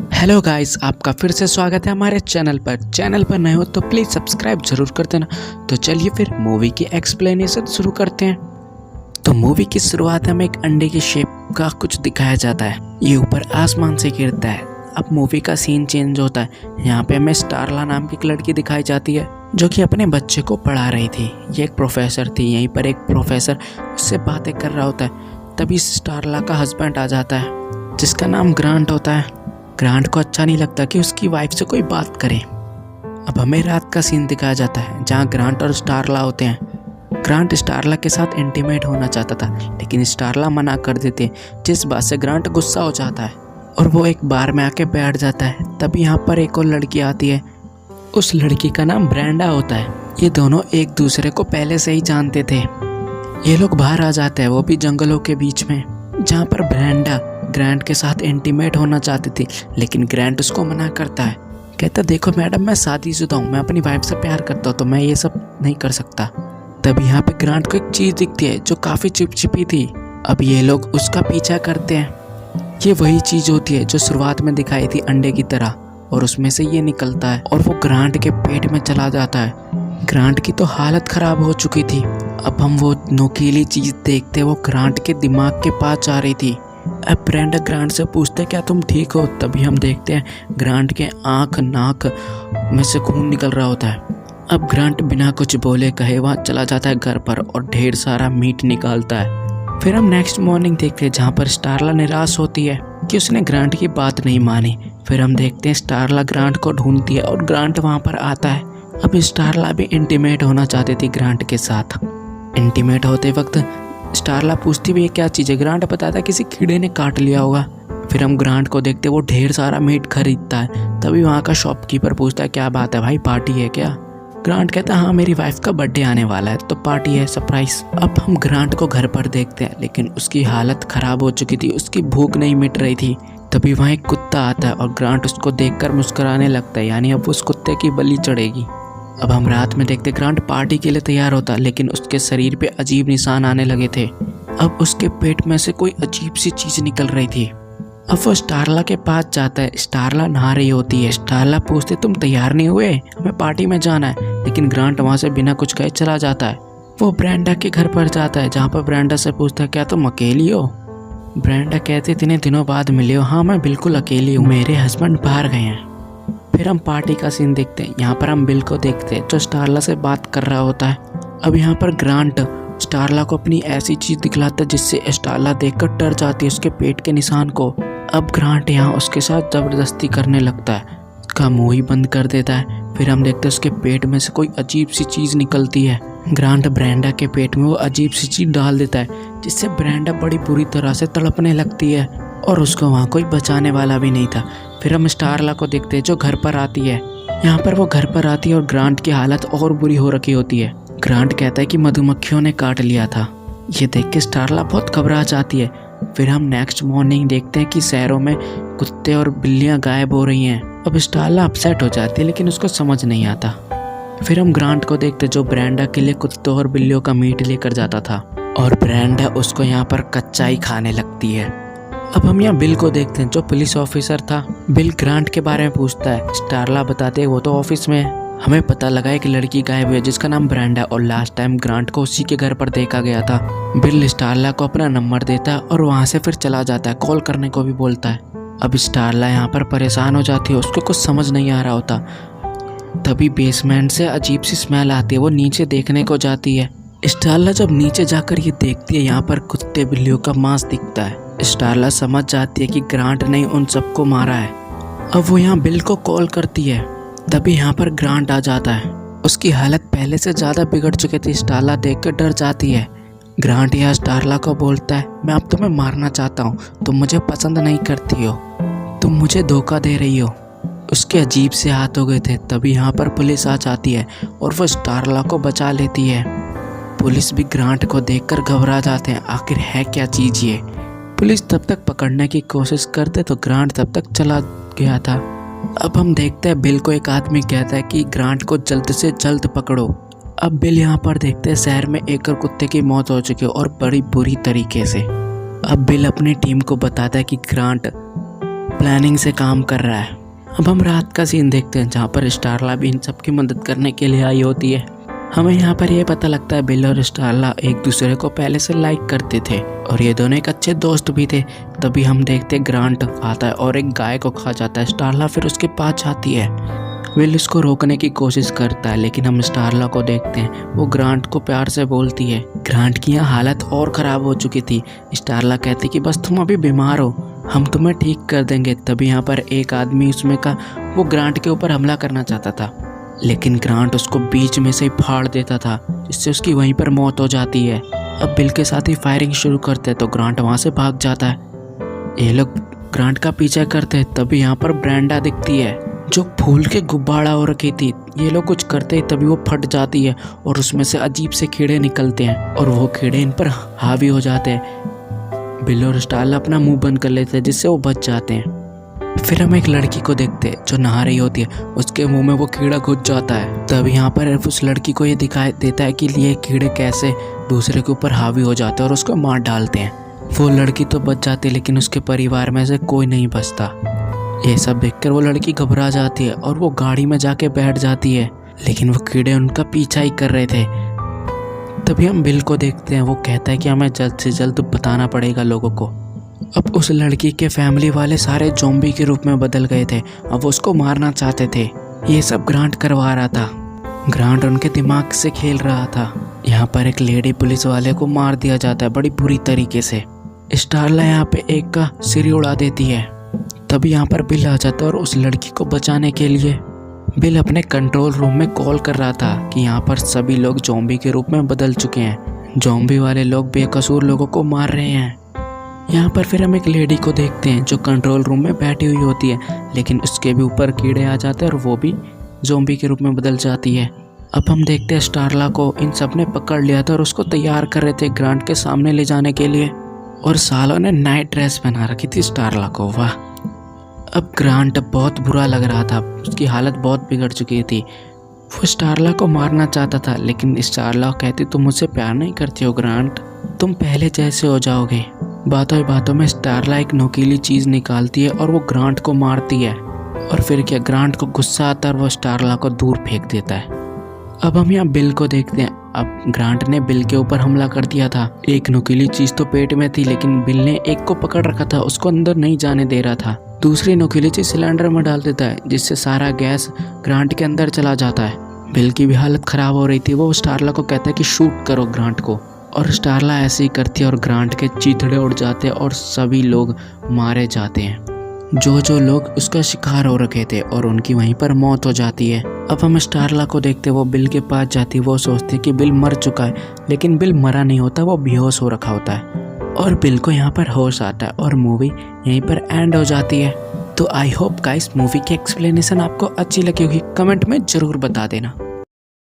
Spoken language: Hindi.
हेलो गाइस, आपका फिर से स्वागत है हमारे चैनल पर नए हो तो प्लीज़ सब्सक्राइब जरूर कर देना। तो चलिए फिर मूवी की एक्सप्लेनेशन शुरू करते हैं। तो मूवी की शुरुआत हमें एक अंडे की शेप का कुछ दिखाया जाता है। ये ऊपर आसमान से गिरता है। अब मूवी का सीन चेंज होता है। यहाँ पे हमें स्टारला नाम की एक लड़की दिखाई जाती है जो कि अपने बच्चे को पढ़ा रही थी। ये एक प्रोफेसर थी। यहीं पर एक प्रोफेसर उससे बातें कर रहा होता है। तभी स्टारला का हस्बैंड आ जाता है जिसका नाम ग्रांट होता है। ग्रांट को अच्छा नहीं लगता कि उसकी वाइफ से कोई बात करे। अब हमें रात का सीन दिखाया जाता है जहाँ ग्रांट और स्टारला होते हैं। ग्रांट स्टारला के साथ इंटीमेट होना चाहता था लेकिन स्टारला मना कर देती है, जिस बात से ग्रांट गुस्सा हो जाता है और वो एक बार में आके बैठ जाता है। तभी यहाँ पर एक और लड़की आती है। उस लड़की का नाम ब्रेंडा होता है। ये दोनों एक दूसरे को पहले से ही जानते थे। ये लोग बाहर आ जाते हैं, वो भी जंगलों के बीच में, जहाँ पर ब्रेंडा ग्रांट के साथ इंटीमेट होना चाहती थी लेकिन ग्रांट उसको मना करता है। कहता, देखो मैडम, मैं शादीशुदा हूँ, मैं अपनी वाइफ से प्यार करता हूँ, तो मैं ये सब नहीं कर सकता। तभी यहाँ पे ग्रांट को एक चीज़ दिखती है जो काफ़ी चिपचिपी थी। अब ये लोग उसका पीछा करते हैं। ये वही चीज़ होती है जो शुरुआत में दिखाई थी अंडे की तरह, और उसमें से ये निकलता है और वो ग्रांट के पेट में चला जाता है। ग्रांट की तो हालत ख़राब हो चुकी थी। अब हम वो नुकीली चीज़ देखते वो ग्रांट के दिमाग के पास जा रही थी। अब ब्रेंडा ग्रांट से पूछते, क्या तुम ठीक हो? तभी हम देखते हैं ग्रांट के आँख नाक में से खून निकल रहा होता है। अब ग्रांट बिना कुछ बोले कहे वहाँ चला जाता है घर पर और ढेर सारा मीट निकालता है। फिर हम नेक्स्ट मॉर्निंग देखते हैं जहाँ पर स्टारला निराश होती है कि उसने ग्रांट की बात नहीं मानी। फिर हम देखते हैं स्टारला ग्रांट को ढूंढती है और ग्रांट वहाँ पर आता है। अब स्टारला भी इंटीमेट होना चाहती थी ग्रांट के साथ। इंटीमेट होते वक्त स्टारला पूछती भी, ये क्या चीज़ है? ग्रांट बताता है किसी कीड़े ने काट लिया होगा। फिर हम ग्रांट को देखते वो ढेर सारा मीट खरीदता है। तभी वहाँ का शॉपकीपर पूछता है, क्या बात है भाई, पार्टी है क्या? ग्रांट कहता है, हाँ मेरी वाइफ का बर्थडे आने वाला है तो पार्टी है, सरप्राइज। अब हम ग्रांट को घर पर देखते हैं लेकिन उसकी हालत ख़राब हो चुकी थी, उसकी भूख नहीं मिट रही थी। तभी वहाँ एक कुत्ता आता है और ग्रांट उसको देखकर मुस्कुराने लगता है, यानी अब उस कुत्ते की बलि चढ़ेगी। अब हम रात में देखते ग्रांट पार्टी के लिए तैयार होता लेकिन उसके शरीर पे अजीब निशान आने लगे थे। अब उसके पेट में से कोई अजीब सी चीज़ निकल रही थी। अब वो स्टारला के पास जाता है। स्टारला नहा रही होती है। स्टारला पूछते, तुम तैयार नहीं हुए? हमें पार्टी में जाना है। लेकिन ग्रांट वहाँ से बिना कुछ कहे चला जाता है। वो ब्रेंडा के घर पर जाता है जहाँ पर ब्रेंडा से पूछता है, क्या तुम अकेली हो? ब्रेंडा कहते, इतने दिनों बाद मिले हो? हाँ मैं बिल्कुल अकेली हूँ, मेरे हस्बैंड बाहर गए हैं। फिर हम पार्टी का सीन देखते हैं। यहाँ पर हम बिल को देखते हैं जो स्टारला से बात कर रहा होता है। अब यहाँ पर ग्रांट स्टारला को अपनी ऐसी चीज़ दिखलाता है जिससे स्टारला देखकर डर जाती है उसके पेट के निशान को। अब ग्रांट यहाँ उसके साथ ज़बरदस्ती करने लगता है, उसका मुँह ही बंद कर देता है। फिर हम देखते हैं उसके पेट में से कोई अजीब सी चीज़ निकलती है। ग्रांट ब्रेंडा के पेट में वो अजीब सी चीज़ डाल देता है जिससे ब्रेंडा बड़ी बुरी तरह से तड़पने लगती है और उसको वहाँ कोई बचाने वाला भी नहीं था। फिर हम स्टारला को देखते हैं जो घर पर आती है। यहाँ पर वो घर पर आती है और ग्रांट की हालत और बुरी हो रखी होती है। ग्रांट कहता है कि मधुमक्खियों ने काट लिया था। ये देख के स्टारला बहुत घबरा जाती है। फिर हम नेक्स्ट मॉर्निंग देखते हैं कि शहरों में कुत्ते और बिल्लियाँ गायब हो रही हैं। अब स्टारला अपसेट हो जाती है लेकिन उसको समझ नहीं आता। फिर हम ग्रांट को देखते जो ब्रेंडा के लिए कुत्तों और बिल्लियों का मीट लेकर जाता था और ब्रेंडा उसको यहाँ पर कच्चा ही खाने लगती है। अब हम यहाँ बिल को देखते हैं जो पुलिस ऑफिसर था। बिल ग्रांट के बारे में पूछता है। स्टारला बताते हैं वो तो ऑफिस में है। हमें पता लगा है कि लड़की गायब हुई है जिसका नाम ब्रेंडा और लास्ट टाइम ग्रांट को उसी के घर पर देखा गया था। बिल स्टारला को अपना नंबर देता है और वहाँ से फिर चला जाता है। कॉल करने को भी बोलता है। अब स्टारला यहाँ पर परेशान हो जाती है, उसको कुछ समझ नहीं आ रहा होता। तभी बेसमेंट से अजीब सी स्मेल आती है। वो नीचे देखने को जाती है। स्टारला जब नीचे जाकर ये देखती है यहाँ पर कुत्ते बिल्लियों का मांस दिखता है। स्टारला समझ जाती है कि ग्रांट ने उन सबको मारा है। अब वो यहाँ बिल को कॉल करती है। तभी यहाँ पर ग्रांट आ जाता है। उसकी हालत पहले से ज़्यादा बिगड़ चुकी थी। स्टारला देखकर डर जाती है। ग्रांट यहाँ स्टारला को बोलता है, मैं अब तुम्हें मारना चाहता हूँ, तुम मुझे पसंद नहीं करती हो, तुम मुझे धोखा दे रही हो। उसके अजीब से हाथ हो गए थे। तभी यहाँ पर पुलिस आ जाती है और वो स्टारला को बचा लेती है। पुलिस भी ग्रांट को देखकर घबरा जाते हैं, आखिर है क्या चीज़ ये। पुलिस तब तक पकड़ने की कोशिश करते तो ग्रांट तब तक चला गया था। अब हम देखते हैं बिल को एक आदमी कहता है कि ग्रांट को जल्द से जल्द पकड़ो। अब बिल यहाँ पर देखते हैं शहर में एक और कुत्ते की मौत हो चुकी है और बड़ी बुरी तरीके से। अब बिल अपनी टीम को बताता है कि ग्रांट प्लानिंग से काम कर रहा है। अब हम रात का सीन देखते हैं जहाँ पर स्टारला भी इन सब की मदद करने के लिए आई होती है। हमें यहाँ पर यह पता लगता है बिल और स्टारला एक दूसरे को पहले से लाइक करते थे और ये दोनों एक अच्छे दोस्त भी थे। तभी हम देखते ग्रांट आता है और एक गाय को खा जाता है। स्टारला फिर उसके पास आती है। विल उसको रोकने की कोशिश करता है लेकिन हम स्टारला को देखते हैं, वो ग्रांट को प्यार से बोलती है। ग्रांट की यहाँ हालत और ख़राब हो चुकी थी। स्टारला कहती कि बस तुम अभी बीमार हो, हम तुम्हें ठीक कर देंगे। तभी यहाँ पर एक आदमी उसमें का वो ग्रांट के ऊपर हमला करना चाहता था लेकिन ग्रांट उसको बीच में से ही फाड़ देता था, जिससे उसकी वहीं पर मौत हो जाती है। अब बिल के साथ ही फायरिंग शुरू करते हैं तो ग्रांट वहाँ से भाग जाता है। ये लोग ग्रांट का पीछा करते हैं। तभी यहाँ पर ब्रेंडा दिखती है जो फूल के गुब्बारा हो रखी थी। ये लोग कुछ करते ही तभी वो फट जाती है और उसमें से अजीब से कीड़े निकलते हैं और वो कीड़े इन पर हावी हो जाते हैं। बिल और स्टारला अपना मुंह बंद कर लेते हैं जिससे वो बच जाते हैं। फिर हम एक लड़की को देखते हैं जो नहा रही होती है, उसके मुंह में वो कीड़ा घुस जाता है। तब यहाँ पर उस लड़की को ये दिखाई देता है कि ये कीड़े कैसे दूसरे के ऊपर हावी हो जाते हैं और उसको मार डालते हैं। वो लड़की तो बच जाती है लेकिन उसके परिवार में से कोई नहीं बचता। ये सब देखकर वो लड़की घबरा जाती है और वो गाड़ी में जाके बैठ जाती है लेकिन वो कीड़े उनका पीछा ही कर रहे थे। तभी हम बिल को देखते हैं, वो कहता है कि हमें जल्द से जल्द बताना पड़ेगा लोगों को। अब उस लड़की के फैमिली वाले सारे ज़ॉम्बी के रूप में बदल गए थे। अब वो उसको मारना चाहते थे। ये सब ग्रांट करवा रहा था। ग्रांट उनके दिमाग से खेल रहा था। यहाँ पर एक लेडी पुलिस वाले को मार दिया जाता है बड़ी बुरी तरीके से। स्टारला यहाँ पे एक का सिर उड़ा देती है। तभी यहाँ पर बिल आ जाता है और उस लड़की को बचाने के लिए बिल अपने कंट्रोल रूम में कॉल कर रहा था कि यहाँ पर सभी लोग ज़ॉम्बी के रूप में बदल चुके हैं। ज़ॉम्बी वाले लोग बेकसूर लोगों को मार रहे हैं। यहाँ पर फिर हम एक लेडी को देखते हैं जो कंट्रोल रूम में बैठी हुई होती है लेकिन उसके भी ऊपर कीड़े आ जाते हैं और वो भी ज़ॉम्बी के रूप में बदल जाती है। अब हम देखते हैं स्टारला को इन सब ने पकड़ लिया था और उसको तैयार कर रहे थे ग्रांट के सामने ले जाने के लिए। और सालों ने नाइट ड्रेस पहना रखी थी स्टारला को। वाह! अब ग्रांट बहुत बुरा लग रहा था, उसकी हालत बहुत बिगड़ चुकी थी। वो स्टारला को मारना चाहता था लेकिन स्टारला कहती तुम मुझसे प्यार नहीं करती हो ग्रांट, तुम पहले जैसे हो जाओगे। बातों ही बातों में स्टारला एक नुकीली चीज़ निकालती है और वो ग्रांट को मारती है। और फिर क्या, ग्रांट को गुस्सा आता है और वो स्टारला को दूर फेंक देता है। अब हम यहाँ बिल को देखते हैं। अब ग्रांट ने बिल के ऊपर हमला कर दिया था। एक नुकीली चीज़ तो पेट में थी लेकिन बिल ने एक को पकड़ रखा था, उसको अंदर नहीं जाने दे रहा था। दूसरी नुकीली चीज़ सिलेंडर में डाल देता है जिससे सारा गैस ग्रांट के अंदर चला जाता है। बिल की भी हालत ख़राब हो रही थी। वो स्टारला को कहता है कि शूट करो ग्रांट को और स्टारला ऐसे ही करती है और ग्रांट के चीथड़े उड़ जाते हैं और सभी लोग मारे जाते हैं जो लोग उसका शिकार हो रखे थे और उनकी वहीं पर मौत हो जाती है। अब हम स्टारला को देखते, वो बिल के पास जाती है। वो सोचती है कि बिल मर चुका है लेकिन बिल मरा नहीं होता, वो बेहोश हो रखा होता है और बिल को यहाँ पर होश आता है और मूवी यहीं पर एंड हो जाती है। तो आई होप गाइस मूवी की एक्सप्लेनेशन आपको अच्छी लगी होगी, कमेंट में ज़रूर बता देना।